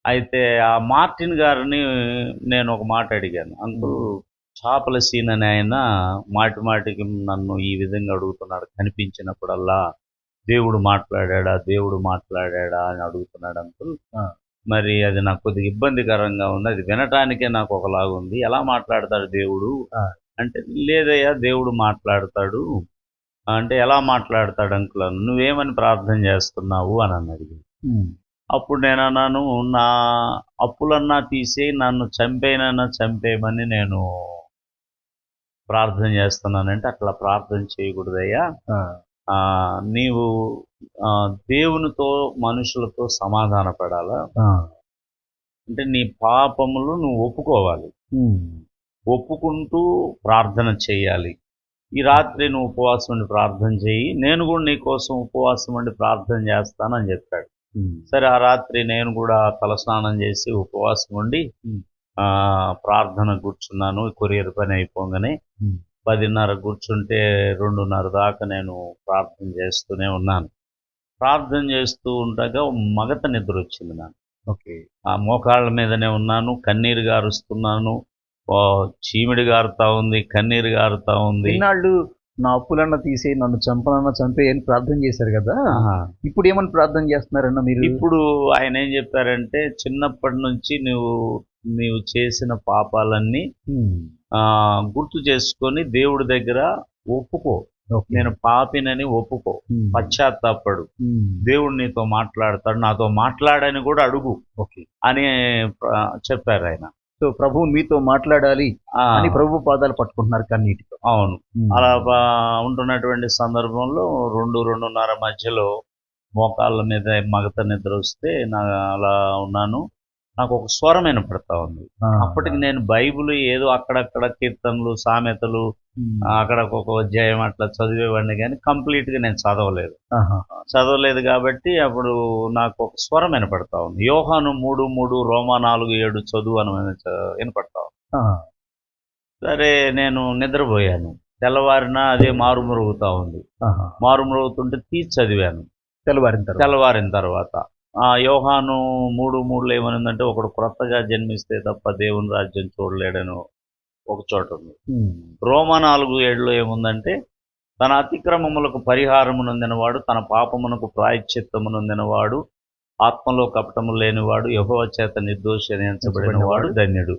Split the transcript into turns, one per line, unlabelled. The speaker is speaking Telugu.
అయితే ఆ మార్టిన్ గారిని నేను ఒక మాట అడిగాను. అంకుల్ చేపల సీన్ అని ఆయన మాటి మాటికి నన్ను ఈ విధంగా అడుగుతున్నాడు. కనిపించినప్పుడల్లా దేవుడు మాట్లాడాడా? దేవుడు మాట్లాడాడా? అని అడుగుతున్నాడు అంకుల్. మరి అది నాకు కొద్దిగా ఇబ్బందికరంగా ఉంది. అది వినటానికే నాకు ఒకలాగుంది. ఎలా మాట్లాడతాడు దేవుడు? అంటే లేదయ్యా దేవుడు మాట్లాడతాడు. అంటే ఎలా మాట్లాడతాడు అంకుల్ అని. నువ్వేమని ప్రార్థన చేస్తున్నావు అని అన్నది. అప్పుడు నేనన్నాను, నా అప్పులన్నా తీసేయి, నన్ను చంపేయనన్నా చంపేయమని నేను ప్రార్థన చేస్తున్నానంటే, అట్లా ప్రార్థన చేయకూడదయ్యా. నీవు దేవునితో మనుషులతో సమాధాన పడాలా. అంటే నీ పాపములు నువ్వు ఒప్పుకోవాలి. ఒప్పుకుంటూ ప్రార్థన చేయాలి. ఈ రాత్రి నువ్వు ఉపవాసం ఉండి ప్రార్థన చేయి, నేను కూడా నీ కోసం ఉపవాసం ఉండి ప్రార్థన చేస్తానని చెప్పాడు. సరే, ఆ రాత్రి నేను కూడా తలస్నానం చేసి ఉపవాసం ఉండి ప్రార్థన కూర్చున్నాను. కొరియర్ పని అయిపోగానే 10:30 కూర్చుంటే 2:30 దాకా నేను ప్రార్థన చేస్తూనే ఉన్నాను. ప్రార్థన చేస్తూ ఉండగా మగత నిద్ర వచ్చింది నాకు. ఓకే, ఆ మోకాళ్ళ మీదనే ఉన్నాను, కన్నీరు గారుస్తున్నాను. చీమిడి గారుతా ఉంది, కన్నీరు గారుతా ఉంది.
ఇన్నాళ్ళు నా అప్పులన్నా తీసే, నన్ను చంపనన్నా చంపే అని ప్రార్థన చేశారు కదా, ఇప్పుడు ఏమని ప్రార్థన చేస్తున్నారన్న మీరు?
ఇప్పుడు ఆయన ఏం చెప్పారంటే, చిన్నప్పటి నుంచి నీవు చేసిన పాపాలన్నీ గుర్తు చేసుకొని దేవుడి దగ్గర ఒప్పుకో. నేను పాపినని ఒప్పుకో, పశ్చాత్తాపడు, దేవుడు నీతో మాట్లాడతాడు, నాతో మాట్లాడని కూడా అడుగు అని చెప్పారు ఆయన.
సో ప్రభువు మీతో మాట్లాడాలి అని ప్రభు పాదాలు పట్టుకుంటున్నారు కన్నీటితో.
అవును, అలా ఉంటున్నటువంటి సందర్భంలో 2-2:30 మధ్యలో మోకాళ్ళ మీద మగత నిద్ర వస్తే అలా ఉన్నాను. నాకు ఒక స్వరం వినపడతా ఉంది. అప్పటికి నేను బైబిల్ ఏదో అక్కడక్కడ కీర్తనలు, సామెతలు, అక్కడ ఒక అధ్యాయం అట్లా చదివేవాడిని, కానీ కంప్లీట్గా నేను చదవలేదు కాబట్టి అప్పుడు నాకు ఒక స్వరం వినపడతా ఉంది. యోహాను 3:3, రోమా 4:7 చదువు అని వినపడతా ఉంది. సరే, నేను నిద్రపోయాను. తెల్లవారిన అదే మారుమ్రోగుతా ఉంది. మారుమ్రోగుతుంటే తీసి చదివాను తెల్లవారిన తర్వాత. యోహాను 3:3 ఏమనిందంటే, ఒకడు క్రొత్తగా జన్మిస్తే తప్ప దేవుని రాజ్యం చూడలేడని ఒక చోట ఉంది. రోమా 4:7 ఏముందంటే, తన అతిక్రమములకు పరిహారము నొందినవాడు, తన పాపమునకు ప్రాయశ్చిత్తము నొందినవాడు, ఆత్మలో కపటము లేనివాడు, యెహోవా చేత నిర్దోషి అని ఎంచబడిన వాడు ధన్యుడు.